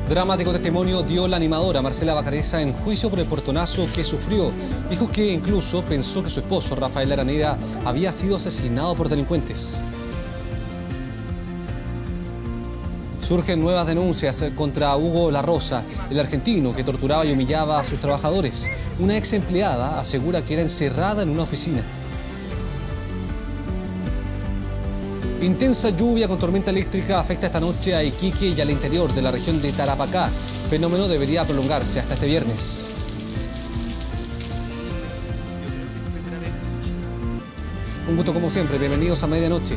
Dramático testimonio dio la animadora Marcela Bacareza en juicio por el portonazo que sufrió. Dijo que incluso pensó que su esposo, Rafael Araneda, había sido asesinado por delincuentes. Surgen nuevas denuncias contra Hugo La Rosa, el argentino que torturaba y humillaba a sus trabajadores. Una ex empleada asegura que era encerrada en una oficina. Intensa lluvia con tormenta eléctrica afecta esta noche a Iquique y al interior de la región de Tarapacá. Fenómeno debería prolongarse hasta este viernes. Un gusto como siempre, bienvenidos a medianoche.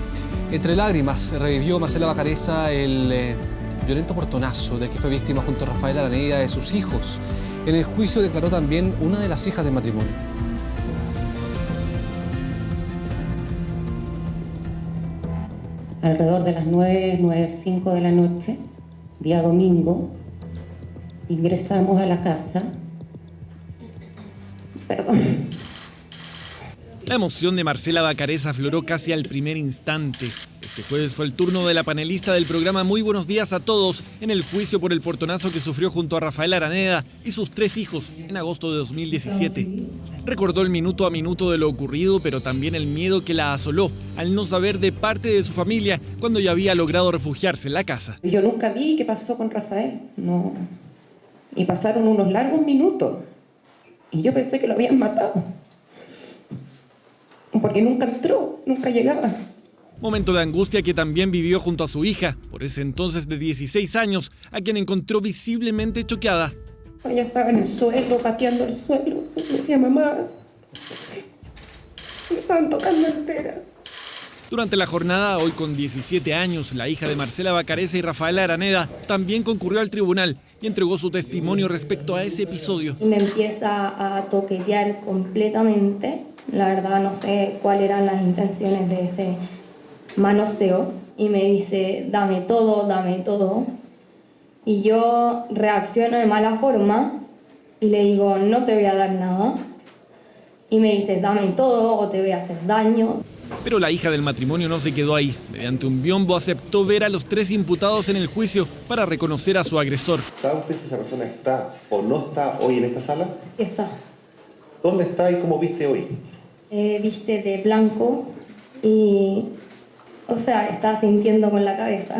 Entre lágrimas revivió Marcela Bacareza el violento portonazo del que fue víctima junto a Rafael Araneda de sus hijos. En el juicio declaró también una de las hijas del matrimonio. Alrededor de las 9:05 de la noche, día domingo, ingresamos a la casa. Perdón. La emoción de Marcela Bacareza afloró casi al primer instante. Este jueves fue el turno de la panelista del programa Muy Buenos Días a Todos en el juicio por el portonazo que sufrió junto a Rafael Araneda y sus 3 hijos en agosto de 2017. Recordó el minuto a minuto de lo ocurrido, pero también el miedo que la asoló al no saber de parte de su familia cuando ya había logrado refugiarse en la casa. Yo nunca vi qué pasó con Rafael, no. Y pasaron unos largos minutos y yo pensé que lo habían matado. Porque nunca entró, nunca llegaba. Momento de angustia que también vivió junto a su hija, por ese entonces de 16 años, a quien encontró visiblemente choqueada. Ella estaba en el suelo, pateando el suelo. Me decía, mamá, me estaban tocando entera. Durante la jornada, hoy con 17 años, la hija de Marcela Bacareza y Rafael Araneda también concurrió al tribunal y entregó su testimonio respecto a ese episodio. Me empieza a toquetear completamente. La verdad no sé cuáles eran las intenciones de ese manoseo. Y me dice, dame todo, dame todo. Y yo reacciono de mala forma y le digo, no te voy a dar nada. Y me dice, dame todo o te voy a hacer daño. Pero la hija del matrimonio no se quedó ahí. Mediante un biombo aceptó ver a los 3 imputados en el juicio para reconocer a su agresor. ¿Sabe usted si esa persona está o no está hoy en esta sala? Sí está. ¿Dónde está y cómo viste hoy? Viste de blanco y, está sintiendo con la cabeza.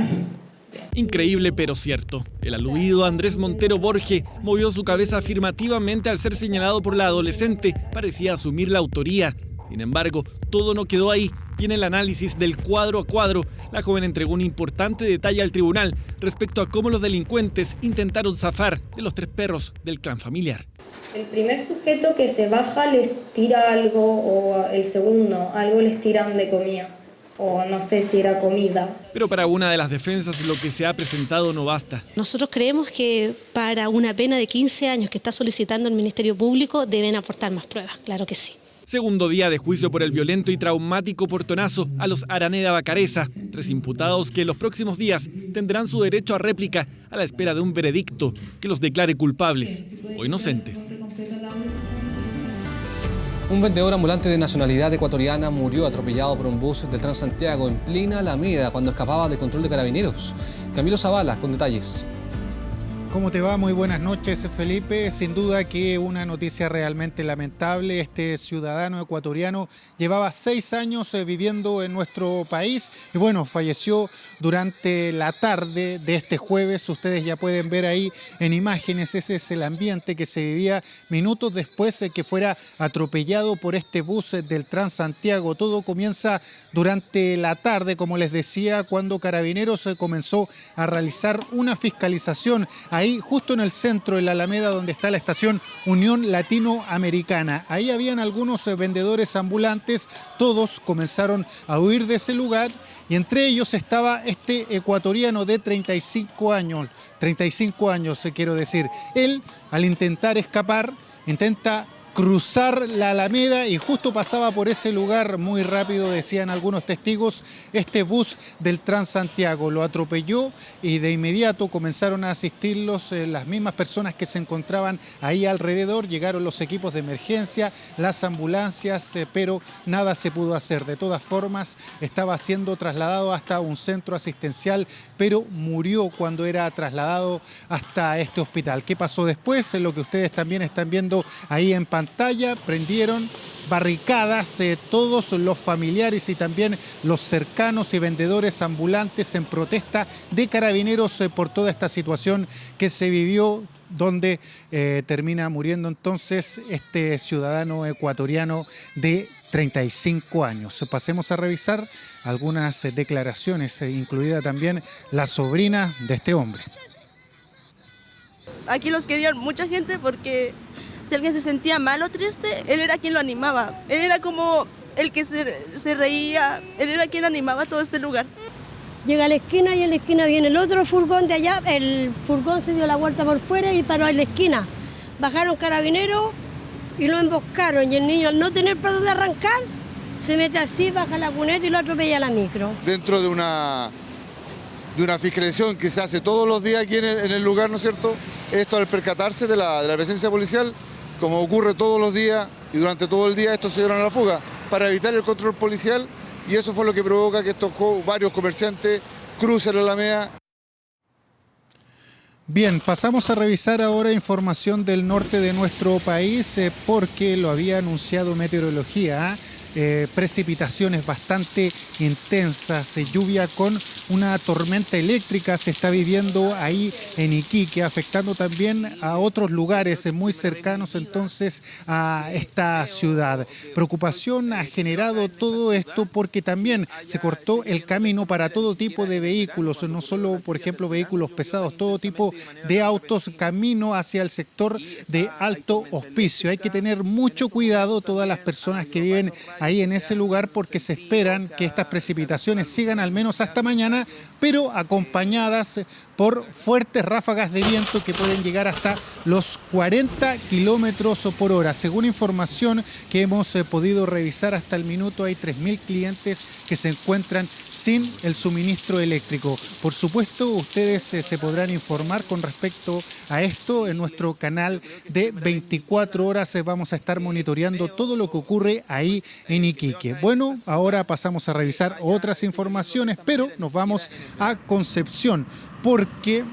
Increíble pero cierto. El aludido Andrés Montero Borge movió su cabeza afirmativamente al ser señalado por la adolescente. Parecía asumir la autoría. Sin embargo, todo no quedó ahí y en el análisis del cuadro a cuadro, la joven entregó un importante detalle al tribunal respecto a cómo los delincuentes intentaron zafar de los 3 perros del clan familiar. El primer sujeto que se baja les tira algo, o el segundo, algo les tiran de comida, o no sé si era comida. Pero para una de las defensas lo que se ha presentado no basta. Nosotros creemos que para una pena de 15 años que está solicitando el Ministerio Público deben aportar más pruebas, claro que sí. Segundo día de juicio por el violento y traumático portonazo a los Araneda Bacareza, 3 imputados que en los próximos días tendrán su derecho a réplica a la espera de un veredicto que los declare culpables o inocentes. Un vendedor ambulante de nacionalidad ecuatoriana murió atropellado por un bus del Transantiago en plena Alameda cuando escapaba de control de carabineros. Camilo Zavala con detalles. ¿Cómo te va? Muy buenas noches, Felipe. Sin duda que una noticia realmente lamentable. Este ciudadano ecuatoriano llevaba 6 años viviendo en nuestro país y bueno, falleció durante la tarde de este jueves. Ustedes ya pueden ver ahí en imágenes, ese es el ambiente que se vivía minutos después de que fuera atropellado por este bus del Transantiago. Todo comienza durante la tarde, como les decía, cuando Carabineros comenzó a realizar una fiscalización ahí justo en el centro de la Alameda, donde está la estación Unión Latinoamericana. Ahí habían algunos vendedores ambulantes, todos comenzaron a huir de ese lugar y entre ellos estaba este ecuatoriano de 35 años quiero decir. Él, al intentar escapar, intenta cruzar la Alameda y justo pasaba por ese lugar muy rápido, decían algunos testigos, este bus del Transantiago. Lo atropelló y de inmediato comenzaron a asistirlos las mismas personas que se encontraban ahí alrededor. Llegaron los equipos de emergencia, las ambulancias, pero nada se pudo hacer. De todas formas, estaba siendo trasladado hasta un centro asistencial, pero murió cuando era trasladado hasta este hospital. ¿Qué pasó después? Lo que ustedes también están viendo ahí en pantalla. Prendieron barricadas todos los familiares y también los cercanos y vendedores ambulantes en protesta de Carabineros por toda esta situación que se vivió, donde termina muriendo entonces este ciudadano ecuatoriano de 35 años. Pasemos a revisar algunas declaraciones, incluida también la sobrina de este hombre. Aquí los querían mucha gente porque si alguien se sentía mal o triste, él era quien lo animaba. Él era como el que se reía, él era quien animaba todo este lugar. Llega a la esquina y en la esquina viene el otro furgón de allá, el furgón se dio la vuelta por fuera y paró en la esquina. Bajaron Carabineros y lo emboscaron y el niño al no tener para dónde arrancar, se mete así, baja la cuneta y lo atropella a la micro. Dentro de una fiscalización que se hace todos los días aquí en el lugar, ¿no es cierto? Esto al percatarse de la presencia policial, como ocurre todos los días y durante todo el día, estos se dieron a la fuga para evitar el control policial y eso fue lo que provoca que estos varios comerciantes crucen la Alameda. Bien, pasamos a revisar ahora información del norte de nuestro país porque lo había anunciado Meteorología. Precipitaciones bastante intensas, lluvia con una tormenta eléctrica se está viviendo ahí en Iquique, afectando también a otros lugares muy cercanos entonces a esta ciudad. Preocupación ha generado todo esto porque también se cortó el camino para todo tipo de vehículos, no solo por ejemplo vehículos pesados, todo tipo de autos, camino hacia el sector de Alto Hospicio. Hay que tener mucho cuidado todas las personas que viven ahí en ese lugar porque se esperan que estas precipitaciones sigan al menos hasta mañana, pero acompañadas por fuertes ráfagas de viento que pueden llegar hasta los 40 kilómetros por hora. Según información que hemos podido revisar hasta el minuto, hay 3.000 clientes que se encuentran sin el suministro eléctrico. Por supuesto, ustedes se podrán informar con respecto a esto en nuestro canal de 24 horas. Vamos a estar monitoreando todo lo que ocurre ahí en Iquique. Bueno, ahora pasamos a revisar otras informaciones, pero nos vamos a Concepción, porque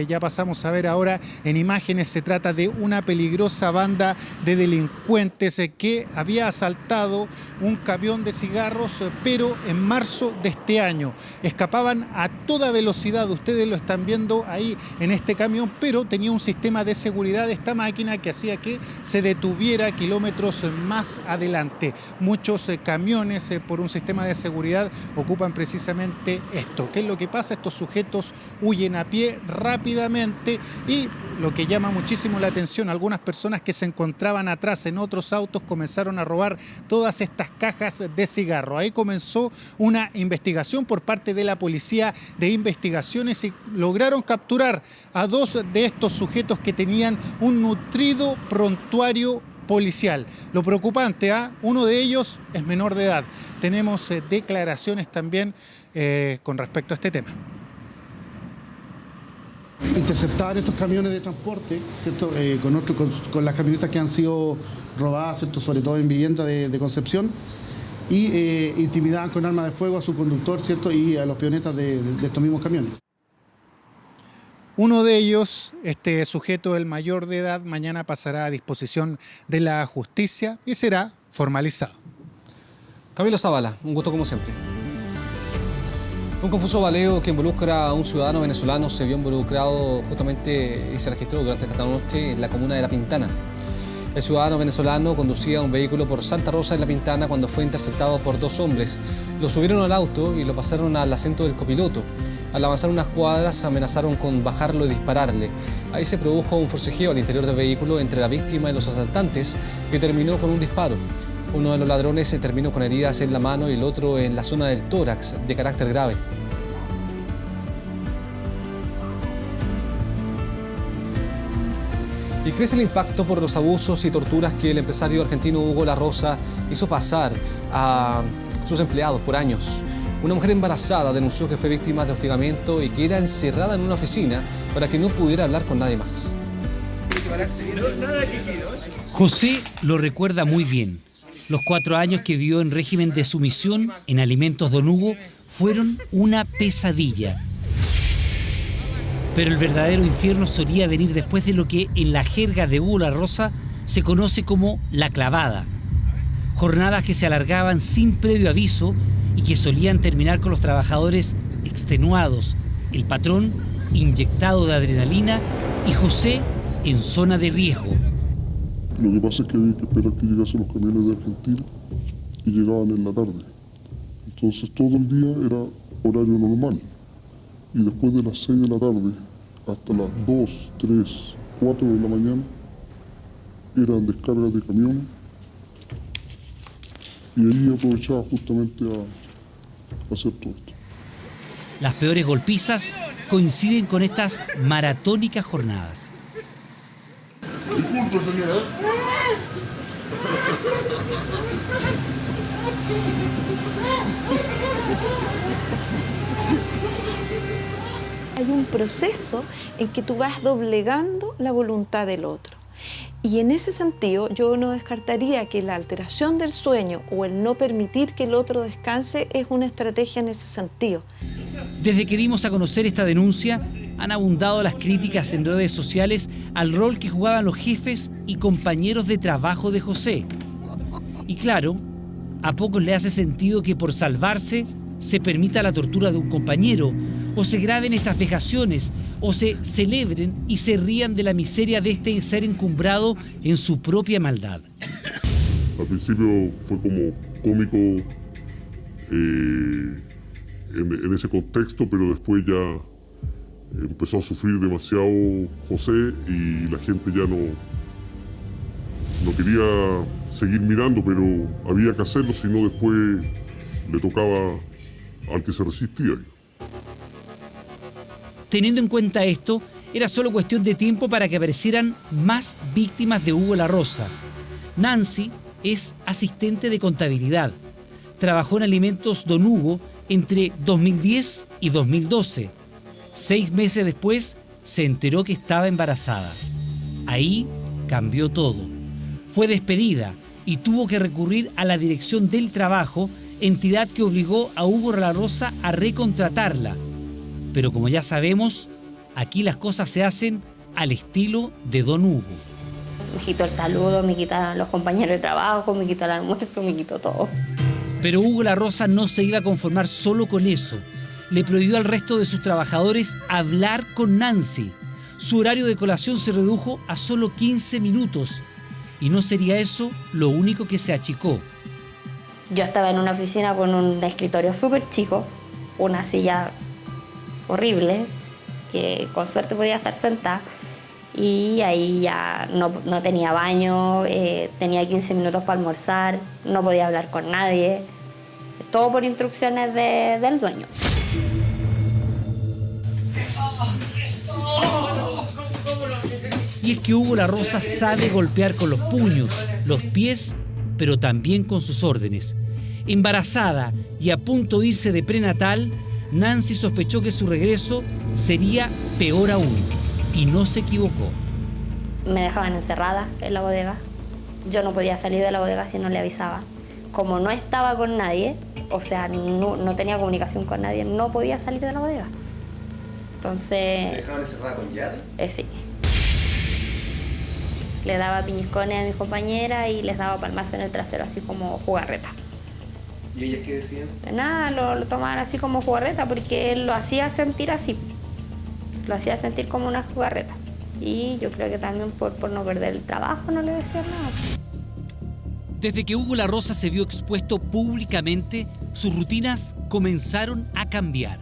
ya pasamos a ver ahora en imágenes, se trata de una peligrosa banda de delincuentes que había asaltado un camión de cigarros, pero en marzo de este año. Escapaban a toda velocidad, ustedes lo están viendo ahí en este camión, pero tenía un sistema de seguridad esta máquina que hacía que se detuviera kilómetros más adelante. Muchos camiones por un sistema de seguridad ocupan precisamente esto. ¿Qué es lo que pasa? Estos sujetos huyen a pie rápidamente y lo que llama muchísimo la atención, algunas personas que se encontraban atrás en otros autos comenzaron a robar todas estas cajas de cigarro. Ahí comenzó una investigación por parte de la Policía de Investigaciones y lograron capturar a 2 de estos sujetos que tenían un nutrido prontuario policial. Lo preocupante, uno de ellos es menor de edad. Tenemos declaraciones también con respecto a este tema. Interceptar estos camiones de transporte, ¿cierto? Con las camionetas que han sido robadas, ¿cierto? Sobre todo en vivienda de Concepción, y intimidaban con armas de fuego a su conductor, ¿cierto? Y a los peonetas de estos mismos camiones. Uno de ellos, este sujeto, el mayor de edad, mañana pasará a disposición de la justicia y será formalizado. Camilo Zavala, un gusto como siempre. Un confuso baleo que involucra a un ciudadano venezolano se vio involucrado justamente y se registró durante esta noche en la comuna de La Pintana. El ciudadano venezolano conducía un vehículo por Santa Rosa en La Pintana cuando fue interceptado por 2 hombres. Lo subieron al auto y lo pasaron al asiento del copiloto. Al avanzar unas cuadras amenazaron con bajarlo y dispararle. Ahí se produjo un forcejeo al interior del vehículo entre la víctima y los asaltantes que terminó con un disparo. Uno de los ladrones se terminó con heridas en la mano y el otro en la zona del tórax de carácter grave. Y crece el impacto por los abusos y torturas que el empresario argentino Hugo La Rosa hizo pasar a sus empleados por años. Una mujer embarazada denunció que fue víctima de hostigamiento y que era encerrada en una oficina para que no pudiera hablar con nadie más. José lo recuerda muy bien. Los 4 años que vivió en régimen de sumisión en Alimentos Don Hugo fueron una pesadilla. Pero el verdadero infierno solía venir después de lo que en la jerga de Hugo La Rosa se conoce como la clavada. Jornadas que se alargaban sin previo aviso y que solían terminar con los trabajadores extenuados, el patrón inyectado de adrenalina y José en zona de riesgo. Lo que pasa es que había que esperar que llegasen los camiones de Argentina y llegaban en la tarde. Entonces todo el día era horario normal. Y después de las 6 de la tarde hasta las 2, 3, 4 de la mañana eran descargas de camiones. Y ahí aprovechaba justamente a hacer todo esto. Las peores golpizas coinciden con estas maratónicas jornadas. Disculpe, señora. Hay un proceso en que tú vas doblegando la voluntad del otro. Y en ese sentido yo no descartaría que la alteración del sueño o el no permitir que el otro descanse es una estrategia en ese sentido. Desde que dimos a conocer esta denuncia, han abundado las críticas en redes sociales al rol que jugaban los jefes y compañeros de trabajo de José. Y claro, a pocos le hace sentido que por salvarse se permita la tortura de un compañero, o se graben estas vejaciones, o se celebren y se rían de la miseria de este ser encumbrado en su propia maldad. Al principio fue como cómico en ese contexto, pero después ya empezó a sufrir demasiado José y la gente ya no quería seguir mirando, pero había que hacerlo, si no después le tocaba al que se resistía. Teniendo en cuenta esto, era solo cuestión de tiempo para que aparecieran más víctimas de Hugo La Rosa. Nancy es asistente de contabilidad. Trabajó en Alimentos Don Hugo entre 2010 y 2012. 6 meses después se enteró que estaba embarazada. Ahí cambió todo. Fue despedida y tuvo que recurrir a la Dirección del Trabajo, entidad que obligó a Hugo La Rosa a recontratarla. Pero como ya sabemos, aquí las cosas se hacen al estilo de Don Hugo. Me quitó el saludo, me quitaron los compañeros de trabajo, me quitó el almuerzo, me quitó todo. Pero Hugo La Rosa no se iba a conformar solo con eso. Le prohibió al resto de sus trabajadores hablar con Nancy. Su horario de colación se redujo a solo 15 minutos. Y no sería eso lo único que se achicó. Yo estaba en una oficina con un escritorio súper chico, una silla horrible, que con suerte podía estar sentada, y ahí ya no tenía baño, tenía 15 minutos para almorzar, no podía hablar con nadie, todo por instrucciones del dueño. Y es que Hugo La Rosa sabe golpear con los puños, los pies, pero también con sus órdenes. Embarazada y a punto de irse de prenatal, Nancy sospechó que su regreso sería peor aún, y no se equivocó. Me dejaban encerrada en la bodega. Yo no podía salir de la bodega si no le avisaba. Como no estaba con nadie, o sea, no tenía comunicación con nadie, no podía salir de la bodega. Entonces... ¿Te dejaban encerrada con llave? Sí. Le daba piñiscones a mis compañeras y les daba palmazo en el trasero, así como jugarreta. ¿Y ellas qué decían? Nada, lo tomaban así como jugarreta, porque él lo hacía sentir así. Lo hacía sentir como una jugarreta. Y yo creo que también por no perder el trabajo no le decían nada. Desde que Hugo La Rosa se vio expuesto públicamente, sus rutinas comenzaron a cambiar.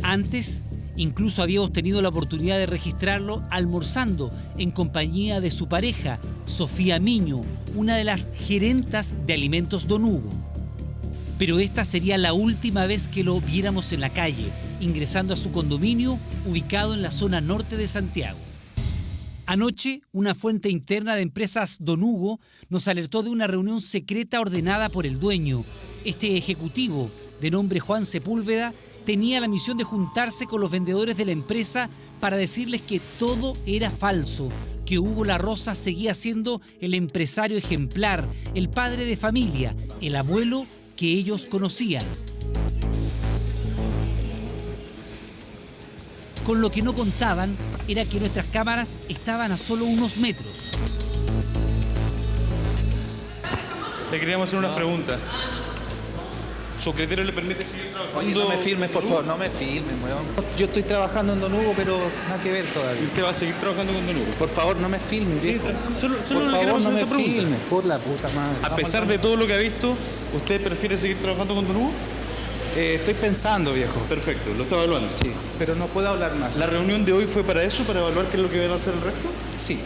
Antes, incluso habíamos tenido la oportunidad de registrarlo almorzando en compañía de su pareja, Sofía Miño, una de las gerentas de Alimentos Don Hugo. Pero esta sería la última vez que lo viéramos en la calle, ingresando a su condominio ubicado en la zona norte de Santiago. Anoche, una fuente interna de Empresas Don Hugo nos alertó de una reunión secreta ordenada por el dueño. Este ejecutivo, de nombre Juan Sepúlveda, tenía la misión de juntarse con los vendedores de la empresa para decirles que todo era falso, que Hugo La Rosa seguía siendo el empresario ejemplar, el padre de familia, el abuelo que ellos conocían. Con lo que no contaban era que nuestras cámaras estaban a solo unos metros. Le queríamos hacer una pregunta. ¿Su criterio le permite seguir trabajando? Oye, no me filmes, por favor, no me filmes, weón. Yo estoy trabajando en Don Hugo, pero nada que ver todavía. ¿Y usted va a seguir trabajando con Don Hugo? Por favor, no me filmes, viejo. Solo por favor, no me filmes, por la puta madre. A pesar de todo lo que ha visto, ¿usted prefiere seguir trabajando con Don Hugo? Estoy pensando, viejo. Perfecto, lo está evaluando. Sí, pero no puedo hablar más. ¿La reunión de hoy fue para eso, para evaluar qué es lo que van a hacer el resto? Sí.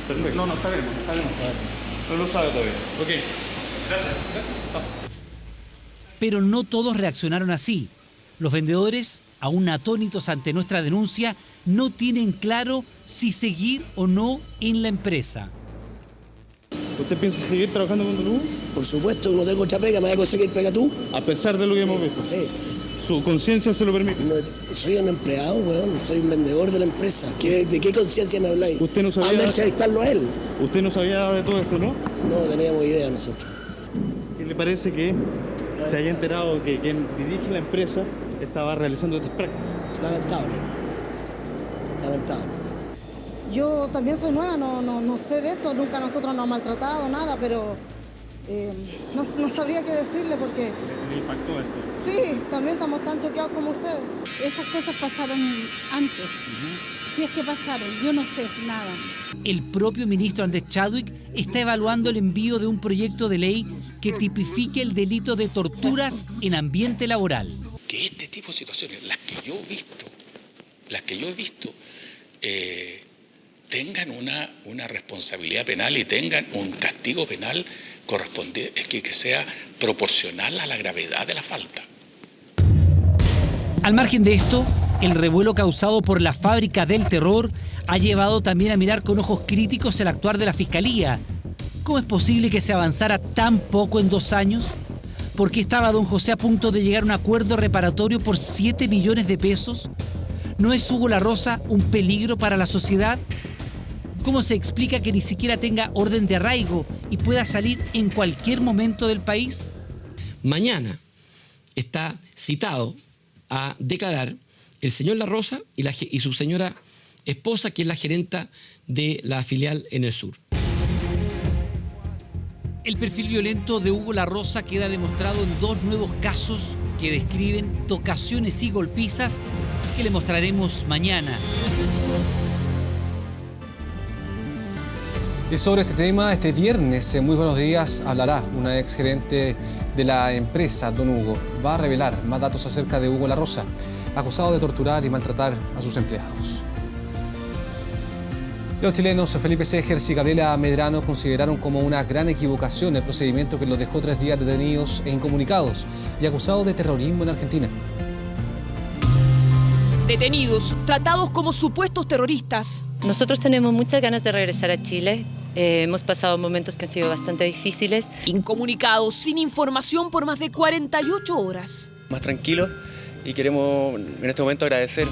Perfecto. No sabemos. No lo sabe todavía. Ok, gracias. Pero no todos reaccionaron así. Los vendedores, aún atónitos ante nuestra denuncia, no tienen claro si seguir o no en la empresa. ¿Usted piensa seguir trabajando con Don Hugo? Por supuesto, no tengo otra pega, me voy a conseguir pega tú. A pesar de lo que hemos visto. Sí. ¿Su conciencia se lo permite? No, soy un empleado, weón, soy un vendedor de la empresa. ¿De qué conciencia me habláis? ¿Usted no sabía? Anda a entrevistarlo a él. ¿Usted no sabía de todo esto, no? No teníamos idea nosotros. ¿Qué le parece que se haya enterado que quien dirige la empresa estaba realizando estas prácticas? Lamentable. Yo también soy nueva, no sé de esto, nunca nosotros nos han maltratado, nada, pero no sabría qué decirle porque... ¿Le impactó esto? Sí, también estamos tan choqueados como ustedes. Esas cosas pasaron antes, si es que pasaron, yo no sé nada. El propio ministro Andrés Chadwick está evaluando el envío de un proyecto de ley que tipifique el delito de torturas en ambiente laboral. Que este tipo de situaciones, las que yo he visto, tengan una responsabilidad penal y tengan un castigo penal correspondiente, que sea proporcional a la gravedad de la falta. Al margen de esto, el revuelo causado por la fábrica del terror ha llevado también a mirar con ojos críticos el actuar de la Fiscalía. ¿Cómo es posible que se avanzara tan poco en 2 años? ¿Por qué estaba don José a punto de llegar a un acuerdo reparatorio por 7 millones de pesos? ¿No es Hugo La Rosa un peligro para la sociedad? ¿Cómo se explica que ni siquiera tenga orden de arraigo y pueda salir en cualquier momento del país? Mañana está citado a declarar el señor La Rosa y su señora esposa, que es la gerenta de la filial en el sur. El perfil violento de Hugo La Rosa queda demostrado en 2 nuevos casos que describen tocaciones y golpizas que le mostraremos mañana. Y sobre este tema, este viernes, en Muy Buenos Días, hablará una exgerente de la empresa Don Hugo. Va a revelar más datos acerca de Hugo La Rosa, acusado de torturar y maltratar a sus empleados. Los chilenos Felipe Segers y Gabriela Medrano consideraron como una gran equivocación el procedimiento que los dejó 3 días detenidos e incomunicados y acusados de terrorismo en Argentina. Detenidos, tratados como supuestos terroristas. Nosotros tenemos muchas ganas de regresar a Chile. Hemos pasado momentos que han sido bastante difíciles. Incomunicados, sin información por más de 48 horas. Más tranquilos y queremos en este momento agradecer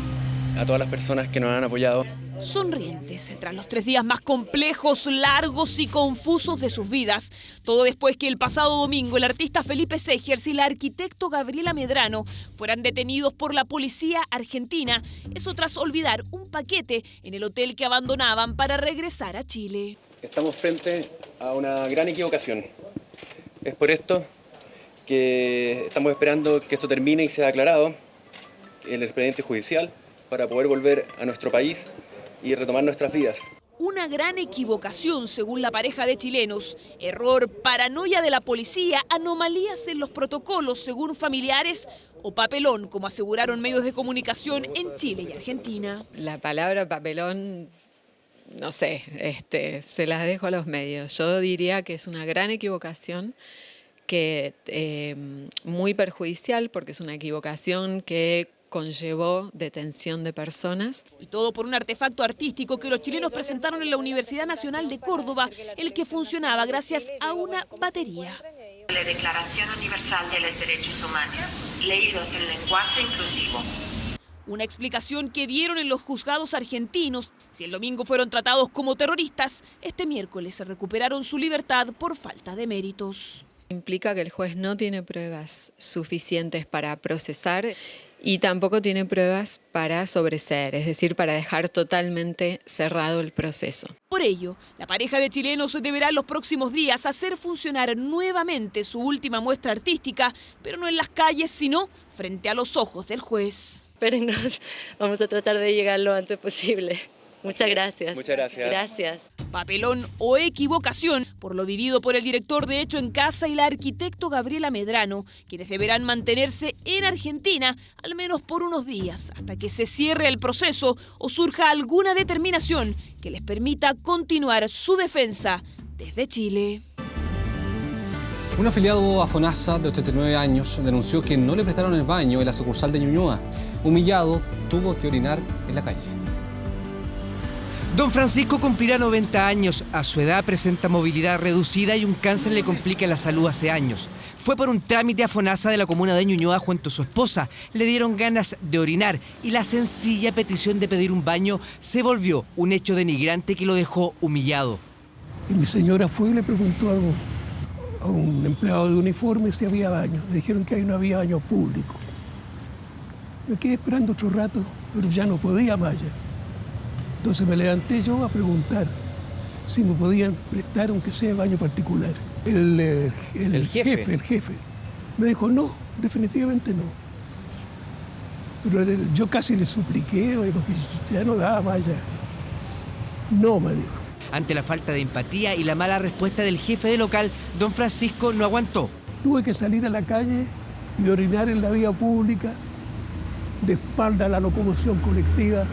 a todas las personas que nos han apoyado. Sonrientes tras los 3 días más complejos, largos y confusos de sus vidas. Todo después que el pasado domingo el artista Felipe Segers y la arquitecto Gabriela Medrano fueran detenidos por la policía argentina. Eso tras olvidar un paquete en el hotel que abandonaban para regresar a Chile. Estamos frente a una gran equivocación. Es por esto que estamos esperando que esto termine y sea aclarado el expediente judicial para poder volver a nuestro país y retomar nuestras vidas. Una gran equivocación, según la pareja de chilenos. Error, paranoia de la policía, anomalías en los protocolos, según familiares, o papelón, como aseguraron medios de comunicación en Chile y Argentina. La palabra papelón, no sé, se las dejo a los medios. Yo diría que es una gran equivocación, que muy perjudicial porque es una equivocación que conllevó detención de personas. Y todo por un artefacto artístico que los chilenos presentaron en la Universidad Nacional de Córdoba, el que funcionaba gracias a una batería. La Declaración Universal de los Derechos Humanos, leídos en lenguaje inclusivo. Una explicación que dieron en los juzgados argentinos. Si el domingo fueron tratados como terroristas, este miércoles se recuperaron su libertad por falta de méritos. Implica que el juez no tiene pruebas suficientes para procesar y tampoco tiene pruebas para sobreseer, es decir, para dejar totalmente cerrado el proceso. Por ello, la pareja de chilenos deberá en los próximos días hacer funcionar nuevamente su última muestra artística, pero no en las calles, sino frente a los ojos del juez. Espérennos, vamos a tratar de llegar lo antes posible. Muchas gracias. Muchas gracias. Gracias. Papelón o equivocación por lo vivido por el director de Hecho en Casa y la arquitecto Gabriela Medrano, quienes deberán mantenerse en Argentina al menos por unos días hasta que se cierre el proceso o surja alguna determinación que les permita continuar su defensa desde Chile. Un afiliado a FONASA de 89 años denunció que no le prestaron el baño en la sucursal de Ñuñoa. Humillado, tuvo que orinar en la calle. Don Francisco cumplirá 90 años. A su edad presenta movilidad reducida y un cáncer le complica la salud hace años. Fue por un trámite a FONASA de la comuna de Ñuñoa junto a su esposa. Le dieron ganas de orinar y la sencilla petición de pedir un baño se volvió un hecho denigrante que lo dejó humillado. Y mi señora fue y le preguntó a un empleado de uniforme si había baño. Le dijeron que ahí no había baño público. Me quedé esperando otro rato, pero ya no podía más ya. Entonces me levanté yo a preguntar si me podían prestar aunque sea baño particular. El jefe me dijo no, definitivamente no. Pero yo casi le supliqué, porque ya no daba más ya. No, me dijo. Ante la falta de empatía y la mala respuesta del jefe de local, don Francisco no aguantó. Tuve que salir a la calle y orinar en la vía pública, de espalda a la locomoción colectiva,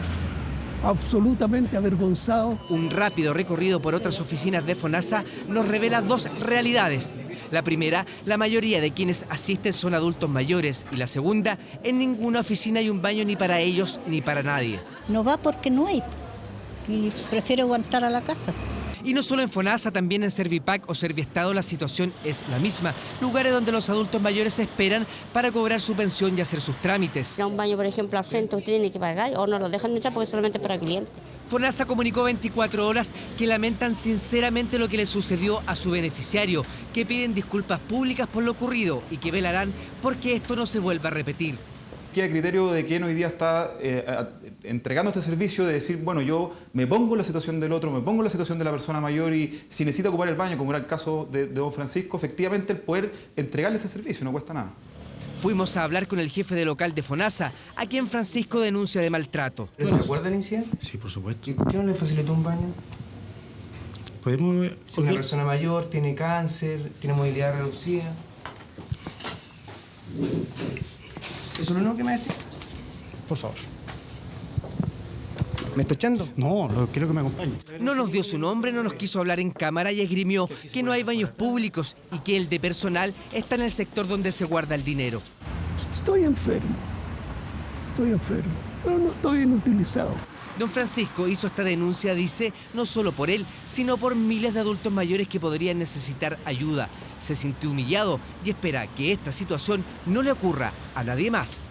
absolutamente avergonzado. Un rápido recorrido por otras oficinas de FONASA nos revela dos realidades. La primera, la mayoría de quienes asisten son adultos mayores. Y la segunda, en ninguna oficina hay un baño ni para ellos ni para nadie. No va porque no hay. Y prefiero aguantar a la casa. Y no solo en FONASA, también en Servipac o Serviestado la situación es la misma. Lugares donde los adultos mayores esperan para cobrar su pensión y hacer sus trámites. Un baño, por ejemplo, al frente usted tiene que pagar o no lo dejan entrar porque es solamente para clientes. FONASA comunicó 24 horas que lamentan sinceramente lo que le sucedió a su beneficiario, que piden disculpas públicas por lo ocurrido y que velarán porque esto no se vuelva a repetir. ¿Qué criterio de quién hoy día está entregando este servicio de decir, bueno, yo me pongo en la situación del otro, me pongo en la situación de la persona mayor y si necesita ocupar el baño, como era el caso de don Francisco, efectivamente el poder entregarle ese servicio no cuesta nada? Fuimos a hablar con el jefe de local de FONASA, a quien Francisco denuncia de maltrato. ¿Se acuerda del incidente? Sí, por supuesto. ¿Y por qué no le facilitó un baño? ¿Podemos ver? Es una persona mayor, tiene cáncer, tiene movilidad reducida. ¿Eso es lo único que me decís? Por favor. ¿Me está echando? No, quiero que me acompañe. No nos dio su nombre, no nos quiso hablar en cámara y esgrimió que no hay baños públicos y que el de personal está en el sector donde se guarda el dinero. Estoy enfermo, pero no estoy inutilizado. Don Francisco hizo esta denuncia, dice, no solo por él, sino por miles de adultos mayores que podrían necesitar ayuda. Se sintió humillado y espera que esta situación no le ocurra a nadie más.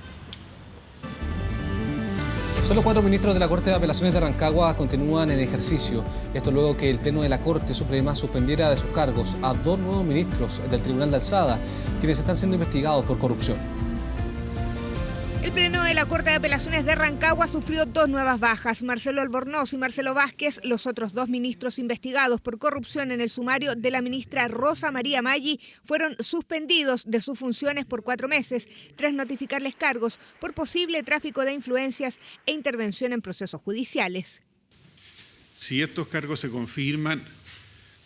Solo 4 ministros de la Corte de Apelaciones de Rancagua continúan en ejercicio. Esto luego que el Pleno de la Corte Suprema suspendiera de sus cargos a 2 nuevos ministros del Tribunal de Alzada, quienes están siendo investigados por corrupción. El Pleno de la Corte de Apelaciones de Rancagua sufrió 2 nuevas bajas. Marcelo Albornoz y Marcelo Vázquez, los otros 2 ministros investigados por corrupción en el sumario de la ministra Rosa María Maggi, fueron suspendidos de sus funciones por 4 meses, tras notificarles cargos por posible tráfico de influencias e intervención en procesos judiciales. Si estos cargos se confirman,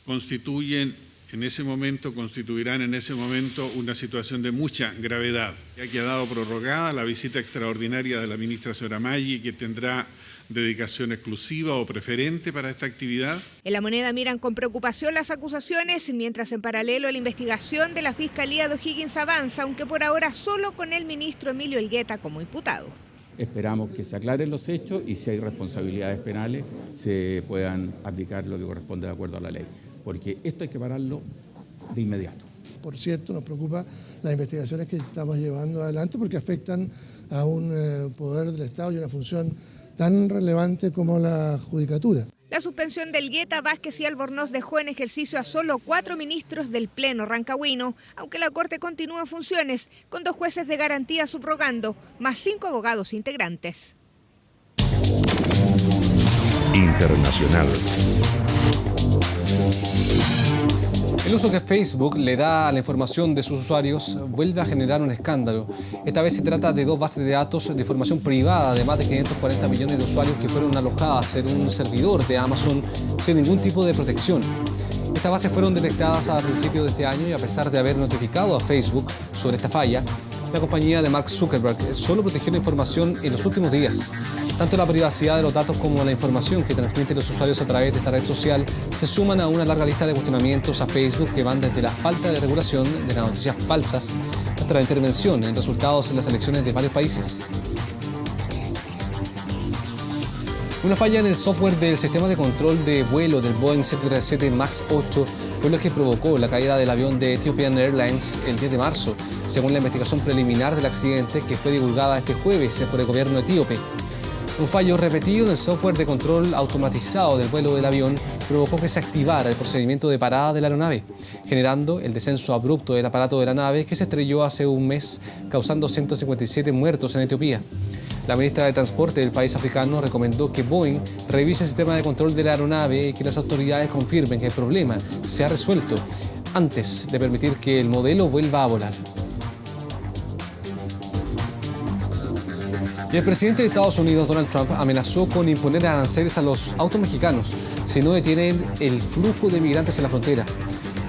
constituyen en ese momento constituirán una situación de mucha gravedad. Ya que ha quedado prorrogada la visita extraordinaria de la ministra señora Maggi, que tendrá dedicación exclusiva o preferente para esta actividad. En La Moneda miran con preocupación las acusaciones, mientras en paralelo la investigación de la Fiscalía de O'Higgins avanza, aunque por ahora solo con el ministro Emilio Elgueta como imputado. Esperamos que se aclaren los hechos y si hay responsabilidades penales se puedan aplicar lo que corresponde de acuerdo a la ley, porque esto hay que pararlo de inmediato. Por cierto, nos preocupa las investigaciones que estamos llevando adelante porque afectan a un poder del Estado y una función tan relevante como la judicatura. La suspensión de Elgueta, Vázquez y Albornoz dejó en ejercicio a solo 4 ministros del Pleno rancagüino, aunque la Corte continúa en funciones, con 2 jueces de garantía subrogando, más 5 abogados integrantes. Internacional. El uso que Facebook le da a la información de sus usuarios vuelve a generar un escándalo. Esta vez se trata de 2 bases de datos de información privada de más de 540 millones de usuarios que fueron alojadas en un servidor de Amazon sin ningún tipo de protección. Estas bases fueron detectadas a principios de este año y a pesar de haber notificado a Facebook sobre esta falla, la compañía de Mark Zuckerberg solo protegió la información en los últimos días. Tanto la privacidad de los datos como la información que transmiten los usuarios a través de esta red social se suman a una larga lista de cuestionamientos a Facebook que van desde la falta de regulación de las noticias falsas hasta la intervención en resultados en las elecciones de varios países. Una falla en el software del sistema de control de vuelo del Boeing 737 MAX 8 fue lo que provocó la caída del avión de Ethiopian Airlines el 10 de marzo, según la investigación preliminar del accidente que fue divulgada este jueves por el gobierno etíope. Un fallo repetido en el software de control automatizado del vuelo del avión provocó que se activara el procedimiento de parada de la aeronave, generando el descenso abrupto del aparato de la nave que se estrelló hace un mes, causando 157 muertos en Etiopía. La ministra de Transporte del país africano recomendó que Boeing revise el sistema de control de la aeronave y que las autoridades confirmen que el problema se ha resuelto antes de permitir que el modelo vuelva a volar. Y el presidente de Estados Unidos, Donald Trump, amenazó con imponer aranceles a los autos mexicanos si no detienen el flujo de migrantes en la frontera.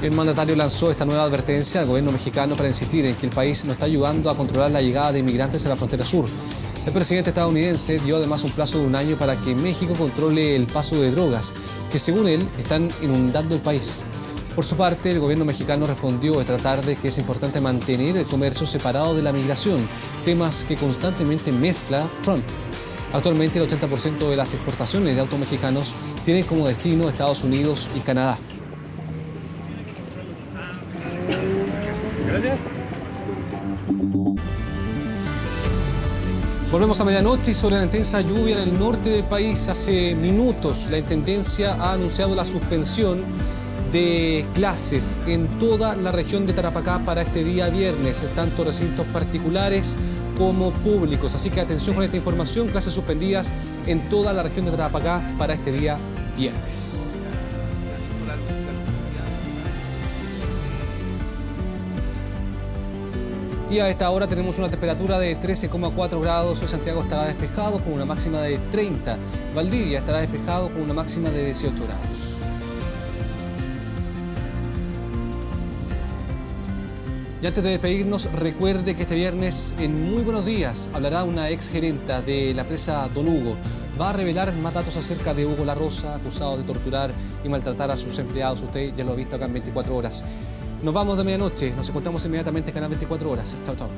El mandatario lanzó esta nueva advertencia al gobierno mexicano para insistir en que el país no está ayudando a controlar la llegada de inmigrantes a la frontera sur. El presidente estadounidense dio además un plazo de un año para que México controle el paso de drogas, que según él están inundando el país. Por su parte, el gobierno mexicano respondió esta tarde que es importante mantener el comercio separado de la migración, temas que constantemente mezcla Trump. Actualmente el 80% de las exportaciones de autos mexicanos tienen como destino Estados Unidos y Canadá. Gracias. Volvemos a medianoche y sobre la intensa lluvia en el norte del país. Hace minutos la Intendencia ha anunciado la suspensión de clases en toda la región de Tarapacá para este día viernes, tanto recintos particulares como públicos. Así que atención con esta información, clases suspendidas en toda la región de Tarapacá para este día viernes. Y a esta hora tenemos una temperatura de 13,4 grados. Hoy Santiago estará despejado con una máxima de 30. Valdivia estará despejado con una máxima de 18 grados. Y antes de despedirnos, recuerde que este viernes en Muy Buenos Días hablará una exgerenta de la presa Don Hugo. Va a revelar más datos acerca de Hugo La Rosa, acusado de torturar y maltratar a sus empleados. Usted ya lo ha visto acá en 24 horas. Nos vamos de medianoche. Nos encontramos inmediatamente en Canal 24 Horas. Chao, chao.